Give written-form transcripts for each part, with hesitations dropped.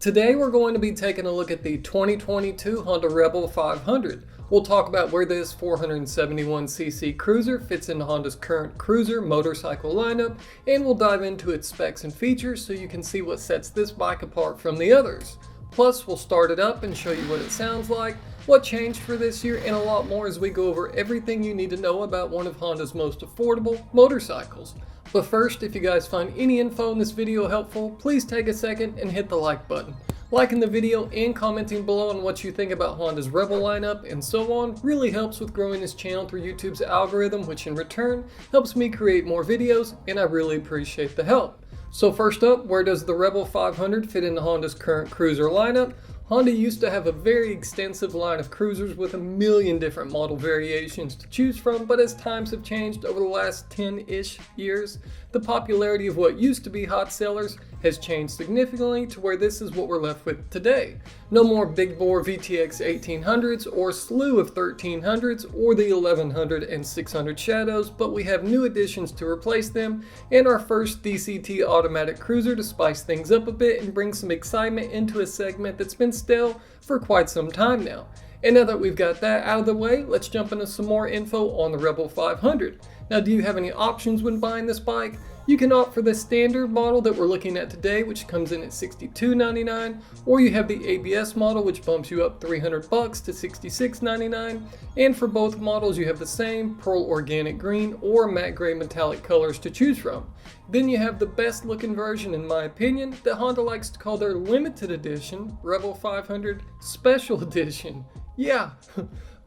Today we're going to be taking a look at the 2022 Honda Rebel 500. We'll talk about where this 471cc cruiser fits into Honda's current cruiser motorcycle lineup, and we'll dive into its specs and features so you can see what sets this bike apart from the others. Plus, we'll start it up and show you what it sounds like, what changed for this year, and a lot more as we go over everything you need to know about one of Honda's most affordable motorcycles. But first, if you guys find any info in this video helpful, please take a second and hit the like button. Liking the video and commenting below on what you think about Honda's Rebel lineup and so on really helps with growing this channel through YouTube's algorithm, which in return helps me create more videos, and I really appreciate the help. So first up, where does the Rebel 500 fit into Honda's current cruiser lineup? Honda used to have a very extensive line of cruisers with a million different model variations to choose from, but as times have changed over the last 10-ish years, the popularity of what used to be hot sellers has changed significantly to where this is what we're left with today. No more big bore VTX 1800s or slew of 1300s or the 1100 and 600 Shadows, but we have new additions to replace them and our first DCT automatic cruiser to spice things up a bit and bring some excitement into a segment that's been stale for quite some time now. And now that we've got that out of the way, let's jump into some more info on the Rebel 500. Now, do you have any options when buying this bike? You can opt for the standard model that we're looking at today, which comes in at $62.99, or you have the ABS model, which bumps you up $300 to $66.99. And for both models, you have the same pearl organic green or matte gray metallic colors to choose from. Then you have the best looking version, in my opinion, that Honda likes to call their limited edition Rebel 500 Special Edition. Yeah.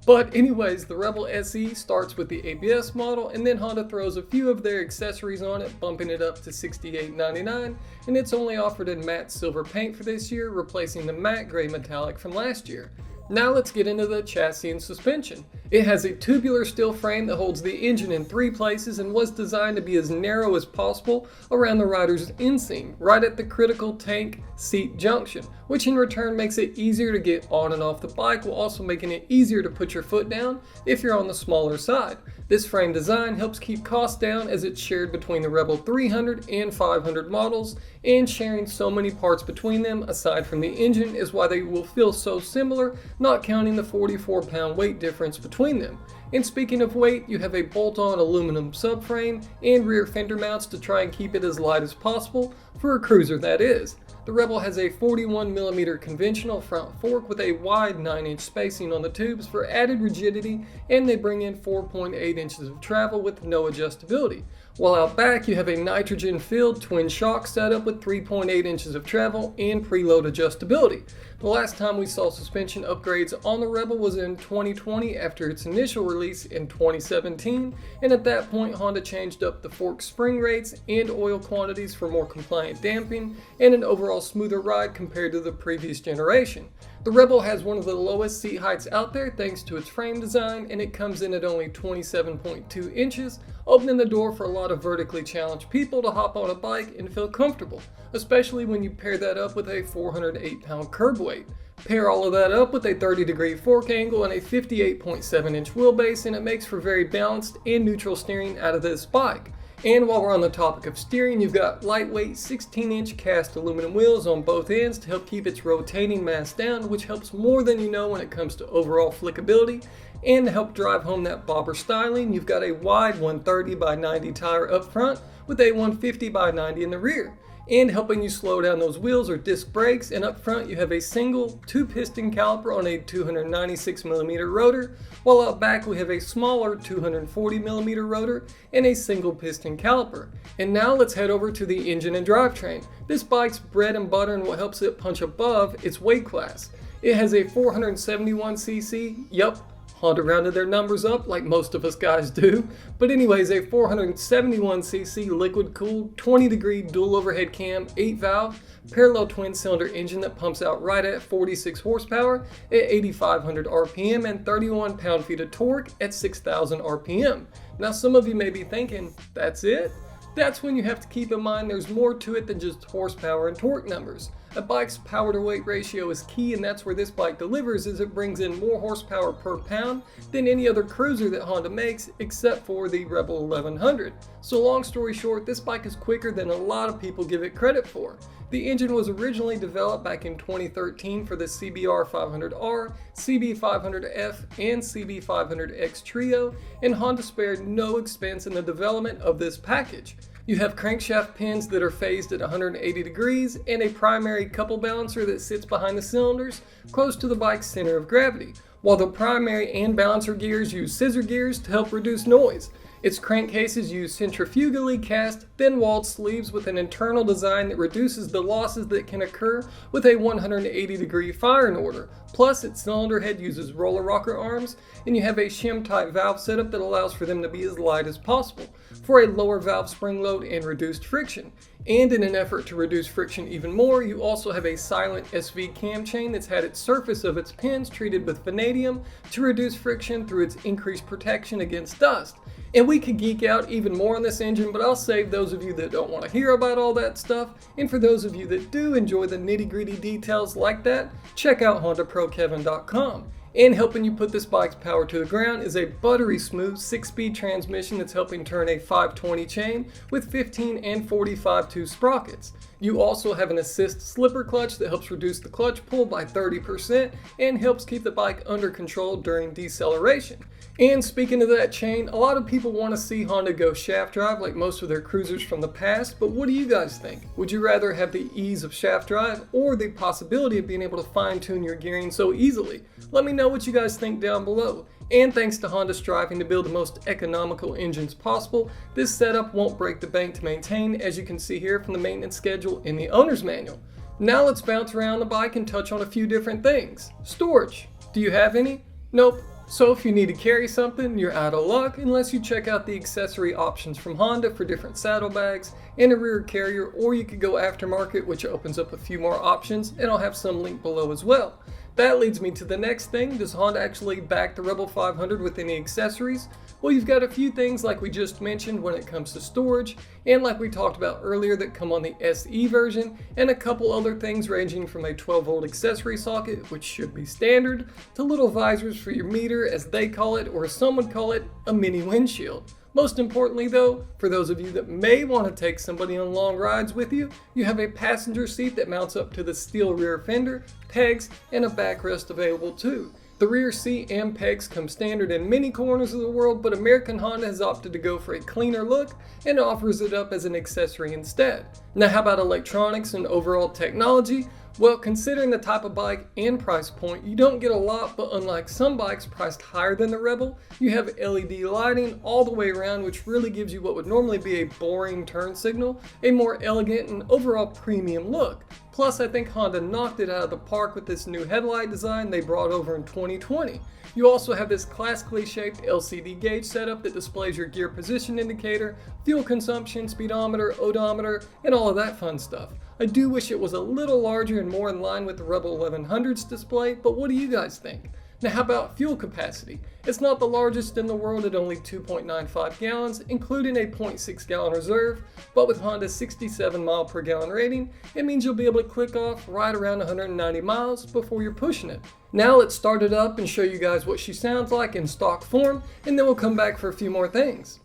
But anyways, the Rebel SE starts with the ABS model, and then Honda throws a few of their accessories on it, bumping it up to $68.99, and it's only offered in matte silver paint for this year, replacing the matte gray metallic from last year. Now let's get into the chassis and suspension. It has a tubular steel frame that holds the engine in 3 places and was designed to be as narrow as possible around the rider's inseam, right at the critical tank seat junction, which in return makes it easier to get on and off the bike while also making it easier to put your foot down if you're on the smaller side. This frame design helps keep costs down as it's shared between the Rebel 300 and 500 models, and sharing so many parts between them aside from the engine is why they will feel so similar, not counting the 44-pound weight difference between them. And speaking of weight, you have a bolt-on aluminum subframe and rear fender mounts to try and keep it as light as possible for a cruiser, that is. The Rebel has a 41mm conventional front fork with a wide 9-inch spacing on the tubes for added rigidity, and they bring in 4.8 inches of travel with no adjustability. While out back, you have a nitrogen-filled twin shock setup with 3.8 inches of travel and preload adjustability. The last time we saw suspension upgrades on the Rebel was in 2020 after its initial release in 2017, and at that point Honda changed up the fork spring rates and oil quantities for more compliant damping and an overall smoother ride compared to the previous generation. The Rebel has one of the lowest seat heights out there thanks to its frame design, and it comes in at only 27.2 inches, opening the door for a lot of vertically challenged people to hop on a bike and feel comfortable, especially when you pair that up with a 408-pound curb weight. Pair all of that up with a 30-degree fork angle and a 58.7-inch wheelbase, and it makes for very balanced and neutral steering out of this bike. And while we're on the topic of steering, you've got lightweight 16-inch cast aluminum wheels on both ends to help keep its rotating mass down, which helps more than you know when it comes to overall flickability. And to help drive home that bobber styling, you've got a wide 130/90 tire up front with a 150/90 in the rear. And helping you slow down those wheels are disc brakes, and up front you have a single 2-piston caliper on a 296mm rotor, while out back we have a smaller 240mm rotor and a single piston caliper. And now let's head over to the engine and drivetrain. This bike's bread and butter and what helps it punch above its weight class. It has a 471cc, yup, Honda rounded their numbers up like most of us guys do. But anyways, a 471cc liquid-cooled 20-degree dual overhead cam 8-valve parallel twin-cylinder engine that pumps out right at 46 horsepower at 8,500 RPM and 31 pound-feet of torque at 6,000 RPM. Now some of you may be thinking, that's it? That's when you have to keep in mind there's more to it than just horsepower and torque numbers. A bike's power to weight ratio is key, and that's where this bike delivers, as it brings in more horsepower per pound than any other cruiser that Honda makes except for the Rebel 1100. So long story short, this bike is quicker than a lot of people give it credit for. The engine was originally developed back in 2013 for the CBR 500R, CB500F, and CB500X Trio, and Honda spared no expense in the development of this package. You have crankshaft pins that are phased at 180 degrees and a primary couple balancer that sits behind the cylinders close to the bike's center of gravity, while the primary and balancer gears use scissor gears to help reduce noise. Its crankcases use centrifugally cast, thin-walled sleeves with an internal design that reduces the losses that can occur with a 180-degree firing order. Plus, its cylinder head uses roller rocker arms, and you have a shim-type valve setup that allows for them to be as light as possible for a lower valve spring load and reduced friction. And in an effort to reduce friction even more, you also have a silent SV cam chain that's had its surface of its pins treated with vanadium to reduce friction through its increased protection against dust. And we could geek out even more on this engine, but I'll save those of you that don't want to hear about all that stuff. And for those of you that do enjoy the nitty-gritty details like that, check out HondaProKevin.com. And helping you put this bike's power to the ground is a buttery smooth 6-speed transmission that's helping turn a 520 chain with 15 and 45-2 sprockets. You also have an assist slipper clutch that helps reduce the clutch pull by 30% and helps keep the bike under control during deceleration. And speaking of that chain, a lot of people want to see Honda go shaft drive like most of their cruisers from the past, but what do you guys think? Would you rather have the ease of shaft drive or the possibility of being able to fine-tune your gearing so easily? Let me know what you guys think down below. And thanks to Honda striving to build the most economical engines possible, this setup won't break the bank to maintain, as you can see here from the maintenance schedule in the owner's manual. Now let's bounce around the bike and touch on a few different things. Storage. Do you have any? Nope. So if you need to carry something, you're out of luck unless you check out the accessory options from Honda for different saddlebags and a rear carrier, or you could go aftermarket, which opens up a few more options, and I'll have some linked below as well. That leads me to the next thing. Does Honda actually back the Rebel 500 with any accessories? Well, you've got a few things like we just mentioned when it comes to storage, and like we talked about earlier that come on the SE version, and a couple other things ranging from a 12-volt accessory socket, which should be standard, to little visors for your meter, as they call it, or some would call it, a mini windshield. Most importantly though, for those of you that may want to take somebody on long rides with you, you have a passenger seat that mounts up to the steel rear fender, pegs, and a backrest available too. The rear seat and pegs come standard in many corners of the world, but American Honda has opted to go for a cleaner look and offers it up as an accessory instead. Now how about electronics and overall technology? Well, considering the type of bike and price point, you don't get a lot, but unlike some bikes priced higher than the Rebel, you have LED lighting all the way around, which really gives you what would normally be a boring turn signal, a more elegant and overall premium look. Plus, I think Honda knocked it out of the park with this new headlight design they brought over in 2020. You also have this classically shaped LCD gauge setup that displays your gear position indicator, fuel consumption, speedometer, odometer, and all of that fun stuff. I do wish it was a little larger and more in line with the Rebel 1100's display, but what do you guys think? Now how about fuel capacity? It's not the largest in the world at only 2.95 gallons, including a 0.6 gallon reserve, but with Honda's 67 mile per gallon rating, it means you'll be able to click off right around 190 miles before you're pushing it. Now let's start it up and show you guys what she sounds like in stock form, and then we'll come back for a few more things.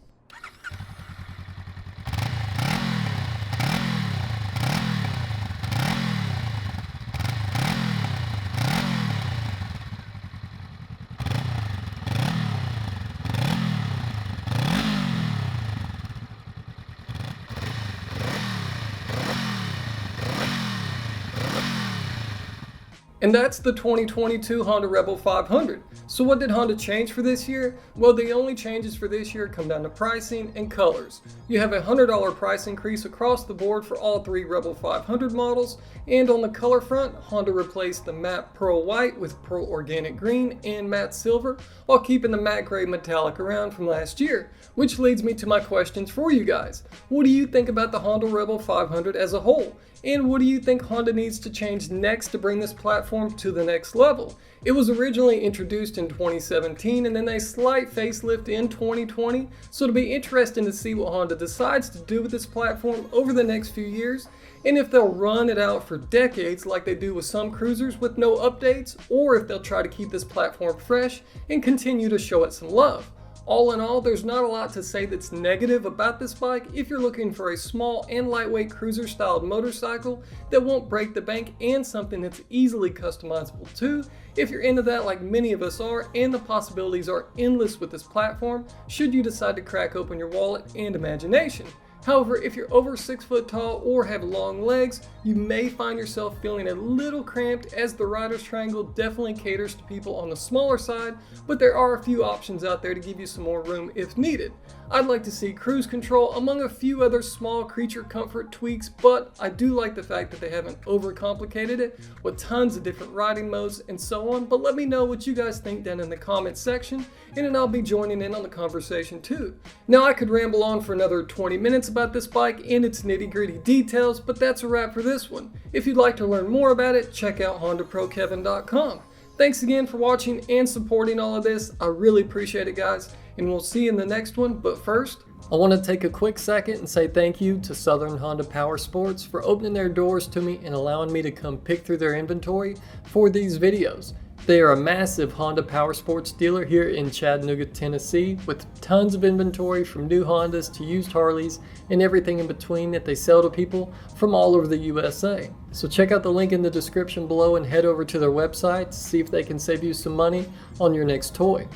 And that's the 2022 Honda Rebel 500. So what did Honda change for this year? Well, the only changes for this year come down to pricing and colors. You have a $100 price increase across the board for all three Rebel 500 models, and on the color front, Honda replaced the matte pearl white with pearl organic green and matte silver, while keeping the matte gray metallic around from last year, which leads me to my questions for you guys. What do you think about the Honda Rebel 500 as a whole? And what do you think Honda needs to change next to bring this platform to the next level? It was originally introduced in 2017 and then a slight facelift in 2020, so it'll be interesting to see what Honda decides to do with this platform over the next few years, and if they'll run it out for decades like they do with some cruisers with no updates, or if they'll try to keep this platform fresh and continue to show it some love. All in all, there's not a lot to say that's negative about this bike if you're looking for a small and lightweight cruiser styled motorcycle that won't break the bank and something that's easily customizable too. If you're into that like many of us are, and the possibilities are endless with this platform should you decide to crack open your wallet and imagination. However, if you're over 6 foot tall or have long legs, you may find yourself feeling a little cramped, as the rider's triangle definitely caters to people on the smaller side, but there are a few options out there to give you some more room if needed. I'd like to see cruise control among a few other small creature comfort tweaks, but I do like the fact that they haven't overcomplicated it with tons of different riding modes and so on. But let me know what you guys think down in the comments section, and then I'll be joining in on the conversation too. Now, I could ramble on for another 20 minutes about this bike and its nitty-gritty details, but that's a wrap for this one. If you'd like to learn more about it, check out HondaProKevin.com. Thanks again for watching and supporting all of this. I really appreciate it, guys, and we'll see you in the next one. But first, I want to take a quick second and say thank you to Southern Honda Powersports for opening their doors to me and allowing me to come pick through their inventory for these videos. They are a massive Honda Powersports dealer here in Chattanooga, Tennessee, with tons of inventory from new Hondas to used Harleys and everything in between that they sell to people from all over the USA. So check out the link in the description below and head over to their website to see if they can save you some money on your next toy.